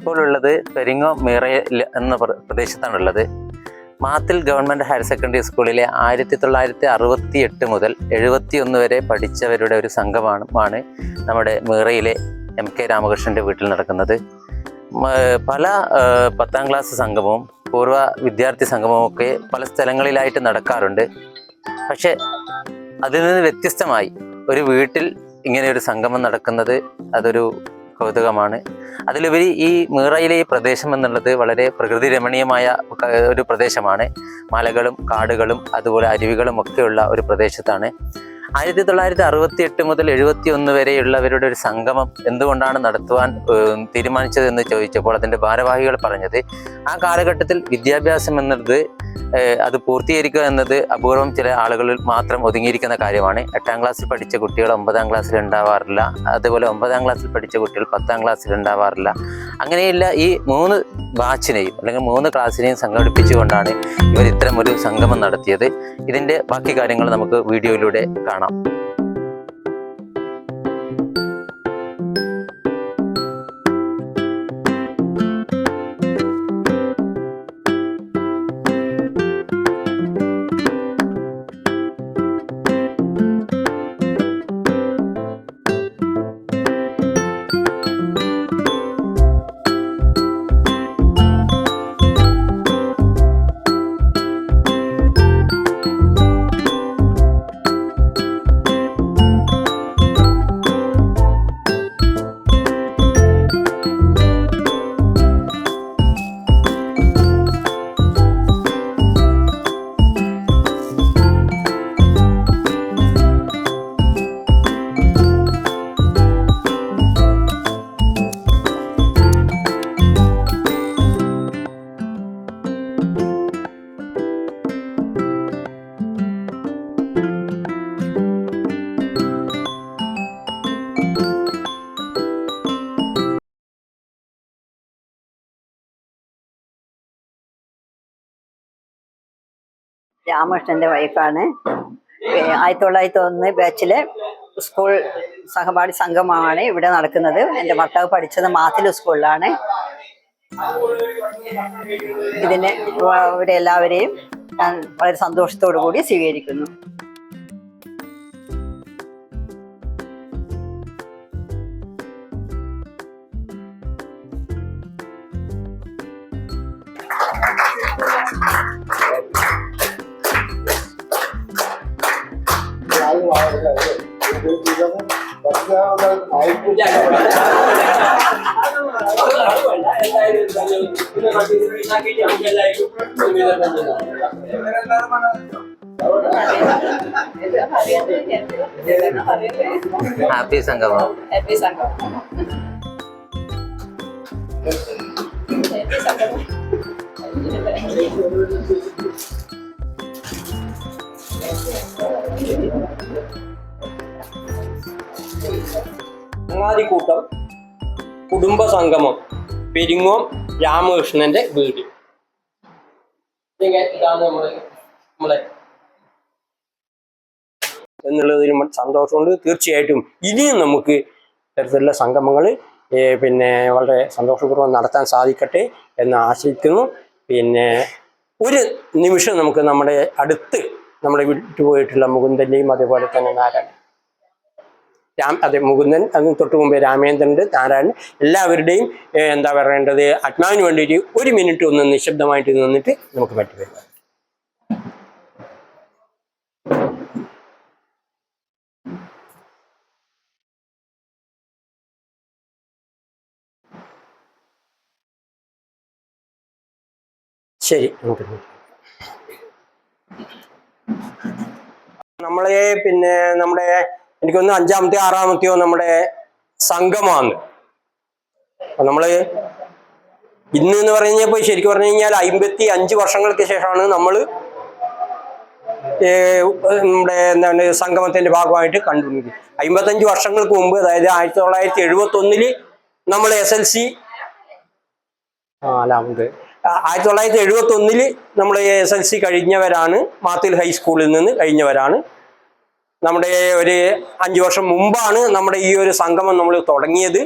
ഇപ്പോൾ ഉള്ളത് പെരിങ്ങോ മീറയിൽ എന്ന പ്രദേശത്താണുള്ളത്. മാത്തിൽ ഗവൺമെൻറ് ഹയർ സെക്കൻഡറി സ്കൂളിലെ 1968 മുതൽ 71 വരെ പഠിച്ചവരുടെ ഒരു സംഘമാണ് നമ്മുടെ മീറയിലെ MK രാമകൃഷ്ണൻ്റെ വീട്ടിൽ നടക്കുന്നത്. പല 10ാം ക്ലാസ് സംഗമവും പൂർവ്വ വിദ്യാർത്ഥി സംഗമവും ഒക്കെ പല സ്ഥലങ്ങളിലായിട്ട് നടക്കാറുണ്ട്. പക്ഷെ അതിൽ നിന്ന് വ്യത്യസ്തമായി ഒരു വീട്ടിൽ ഇങ്ങനെ ഒരു സംഗമം നടക്കുന്നത് അതൊരു കൗതുകമാണ്. അതിലുപരി ഈ മീറയിലെ ഈ പ്രദേശം എന്നുള്ളത് വളരെ പ്രകൃതി രമണീയമായ ഒരു പ്രദേശമാണ്. മലകളും കാടുകളും അതുപോലെ അരുവികളും ഒക്കെയുള്ള ഒരു പ്രദേശത്താണ്. 1968 മുതൽ 71 വരെയുള്ളവരുടെ ഒരു സംഗമം എന്തുകൊണ്ടാണ് നടത്തുവാൻ തീരുമാനിച്ചതെന്ന് ചോദിച്ചപ്പോൾ അതിൻ്റെ ഭാരവാഹികൾ പറഞ്ഞത്, ആ കാലഘട്ടത്തിൽ വിദ്യാഭ്യാസം എന്നത് അത് പൂർത്തീകരിക്കുക എന്നത് അപൂർവം ചില ആളുകളിൽ മാത്രം ഒതുങ്ങിയിരിക്കുന്ന കാര്യമാണ്. 8ാം ക്ലാസ്സിൽ പഠിച്ച കുട്ടികൾ 9ാം ക്ലാസ്സിൽ ഉണ്ടാവാറില്ല. അതുപോലെ 9ാം ക്ലാസ്സിൽ പഠിച്ച കുട്ടികൾ 10ാം ക്ലാസ്സിൽ ഉണ്ടാവാറില്ല. അങ്ങനെയുള്ള ഈ 3 ബാച്ചിനെയും അല്ലെങ്കിൽ 3 ക്ലാസ്സിനെയും സംഘടിപ്പിച്ചുകൊണ്ടാണ് ഇവർ ഇത്തരം ഒരു സംഗമം നടത്തിയത്. ഇതിൻ്റെ ബാക്കി കാര്യങ്ങൾ നമുക്ക് വീഡിയോയിലൂടെ കാണാം. രാമകൃഷ്ണന്റെ വൈഫാണ്. 1901 ബാച്ചിലെ സ്കൂൾ സഹപാഠി സംഘമാണ് ഇവിടെ നടക്കുന്നത്. എൻ്റെ ഭർത്താവ് പഠിച്ചത് മാത്തിൽ സ്കൂളിലാണ്. ഇതിനെ ഇവിടെ എല്ലാവരെയും ഞാൻ വളരെ സന്തോഷത്തോടു കൂടി സ്വീകരിക്കുന്നു. ഹാപ്പി സംഗമം. ചങ്ങാതിക്കൂട്ടം കുടുംബ സംഗമം പെരിങ്ങോം രാമകൃഷ്ണന്റെ വീട്. ഇതാണ് നമ്മളെ എന്നുള്ളതിന് സന്തോഷമുണ്ട്. തീർച്ചയായിട്ടും ഇനിയും നമുക്ക് ഇത്തരത്തിലുള്ള സംഗമങ്ങൾ പിന്നെ വളരെ സന്തോഷപൂർവ്വം നടത്താൻ സാധിക്കട്ടെ എന്ന് ആശിക്കുന്നു. പിന്നെ ഒരു നിമിഷം നമുക്ക് നമ്മുടെ അടുത്ത് നമ്മുടെ വിട്ടുപോയിട്ടുള്ള മുകുന്ദൻ്റെയും അതേപോലെ തന്നെ നാരായണൻ മുകുന്ദൻ, അതിന് തൊട്ട് മുമ്പേ രാമേന്ദ്രൻ്റെ, നാരായണൻ, എല്ലാവരുടെയും എന്താ പറയേണ്ടത് ആത്മാവിന് വേണ്ടിയിട്ട് 1 മിനിറ്റ് ഒന്ന് നിശബ്ദമായിട്ട് നിന്നിട്ട് നമുക്ക് പറ്റുക. ശരി, നമുക്ക് നമ്മളെ പിന്നെ നമ്മുടെ എനിക്കൊന്ന് 5ാമത്തെയോ 6ാമത്തെയോ നമ്മുടെ സംഗമമാണ്. നമ്മള് ഇന്ന് എന്ന് പറഞ്ഞപ്പോൾ ശരിക്കും പറഞ്ഞു കഴിഞ്ഞാൽ 55 വർഷങ്ങൾക്ക് ശേഷമാണ് നമ്മൾ നമ്മുടെ എന്താണ് സംഗമത്തിന്റെ ഭാഗമായിട്ട് കണ്ടുപിടിക്കുന്നത്. 55 വർഷങ്ങൾക്ക് മുമ്പ്, അതായത് 1971 നമ്മൾ SLC 1971 നമ്മൾ SLC കഴിഞ്ഞവരാണ്. മാത്തിൽ ഹൈസ്കൂളിൽ നിന്ന് കഴിഞ്ഞവരാണ്. നമ്മുടെ ഒരു 5 വർഷം മുമ്പാണ് നമ്മുടെ ഈ ഒരു സംഗമം നമ്മൾ തുടങ്ങിയത്.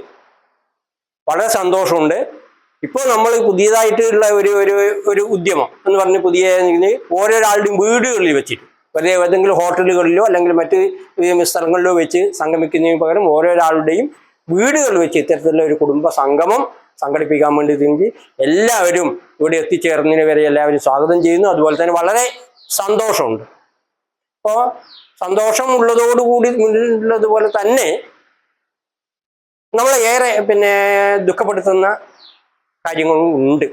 വളരെ സന്തോഷമുണ്ട്. ഇപ്പോൾ നമ്മൾ പുതിയതായിട്ടുള്ള ഒരു ഉദ്യമം എന്ന് പറഞ്ഞ് പുതിയ ഓരോരാളുടെയും വീടുകളിൽ വെച്ചിട്ട് വെറുതെ ഏതെങ്കിലും ഹോട്ടലുകളിലോ അല്ലെങ്കിൽ മറ്റ് സ്ഥലങ്ങളിലോ വെച്ച് സംഗമിക്കുന്നതിന് പകരം ഓരോരാളുടെയും വീടുകളിൽ വെച്ച് ഇത്തരത്തിലുള്ള ഒരു കുടുംബ സംഗമം സംഘടിപ്പിക്കാൻ വേണ്ടി എല്ലാവരും ഇവിടെ എത്തിച്ചേർന്നതിന് വരെ എല്ലാവരും സ്വാഗതം ചെയ്യുന്നു. അതുപോലെ തന്നെ വളരെ സന്തോഷമുണ്ട്. അപ്പോൾ സന്തോഷം ഉള്ളതോടുകൂടി ഉള്ളതുപോലെ തന്നെ നമ്മളെ ഏറെ ദുഃഖപ്പെടുത്തുന്ന കാര്യങ്ങളും ഉണ്ട്.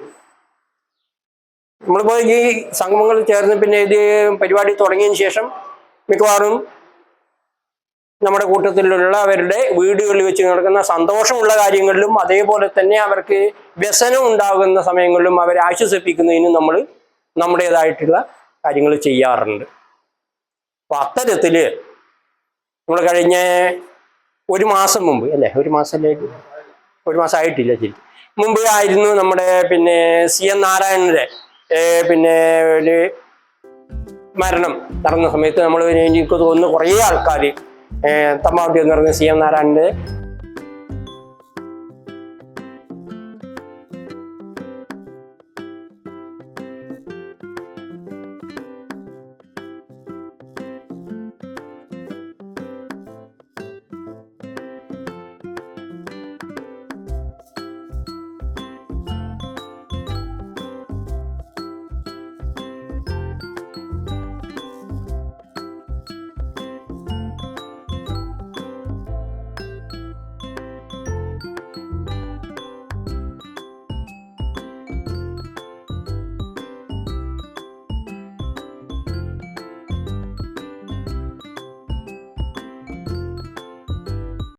നമ്മളിപ്പോൾ ഈ സംഗമങ്ങൾ ചേർന്ന് ഇത് പരിപാടി തുടങ്ങിയതിന് ശേഷം മിക്കവാറും നമ്മുടെ കൂട്ടത്തിലുള്ളവരുടെ വീടുകളിൽ വെച്ച് നടക്കുന്ന സന്തോഷമുള്ള കാര്യങ്ങളിലും അതേപോലെ തന്നെ അവർക്ക് വ്യസനം ഉണ്ടാകുന്ന സമയങ്ങളിലും അവരെ ആശ്വസിപ്പിക്കുന്നതിനും നമ്മൾ നമ്മുടേതായിട്ടുള്ള കാര്യങ്ങൾ ചെയ്യാറുണ്ട്. അപ്പൊ അത്തരത്തില് നമ്മൾ കഴിഞ്ഞ ഒരു മാസം മുമ്പ് അല്ലേ, ഒരു മാസമായിട്ടില്ല ശരി, മുമ്പ് ആയിരുന്നു നമ്മുടെ CN നാരായണന്റെ ഒരു മരണം നടന്ന സമയത്ത് നമ്മൾ എനിക്ക് തോന്നുന്നു കുറേ ആൾക്കാർ തമ്മാവട്ടി എന്ന് പറയുന്ന CN നാരായണന്റെ